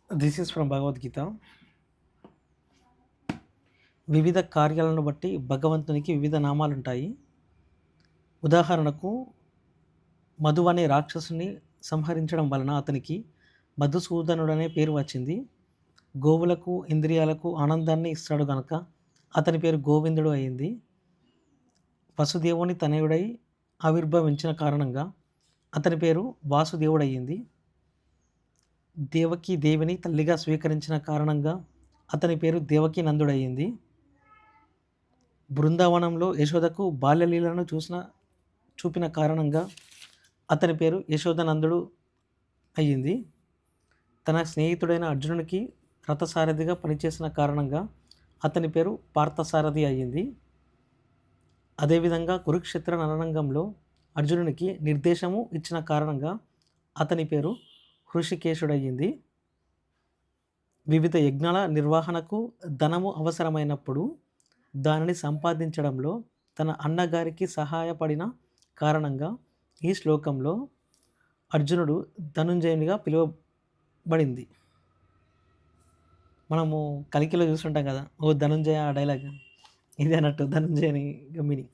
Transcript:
This is from Bhagavad Gita. వివిధ కార్యాలను బట్టి భగవంతునికి వివిధ నామాలుంటాయి. ఉదాహరణకు మధు అనే రాక్షసుని సంహరించడం వలన అతనికి మధుసూదనుడనే పేరు వచ్చింది. గోవులకు ఇంద్రియాలకు ఆనందాన్ని ఇస్తాడు గనక అతని పేరు గోవిందుడు అయింది. వసుదేవుని తనయుడై ఆవిర్భవించిన కారణంగా అతని పేరు వాసుదేవుడయ్యింది. దేవకి దేవిని తల్లిగా స్వీకరించిన కారణంగా అతని పేరు దేవకీ నందుడయ్యింది. బృందావనంలో యశోదకు బాల్యలీలను చూపిన కారణంగా అతని పేరు యశోదనందుడు అయ్యింది. తన స్నేహితుడైన అర్జునునికి రథసారథిగా పనిచేసిన కారణంగా అతని పేరు పార్థసారథి అయ్యింది. అదేవిధంగా కురుక్షేత్ర రణరంగంలో అర్జునునికి నిర్దేశము ఇచ్చిన కారణంగా అతని పేరు హృషికేశుడయ్యింది. వివిధ యజ్ఞాల నిర్వహణకు ధనము అవసరమైనప్పుడు దానిని సంపాదించడంలో తన అన్నగారికి సహాయపడిన కారణంగా ఈ శ్లోకంలో అర్జునుడు ధనుంజయునిగా పిలువబడింది. మనము కలికిలో చూస్తుంటాం కదా, ఓ ధనుంజయ డైలాగ్ ఇది అన్నట్టు ధనుంజయని మీనింగ్.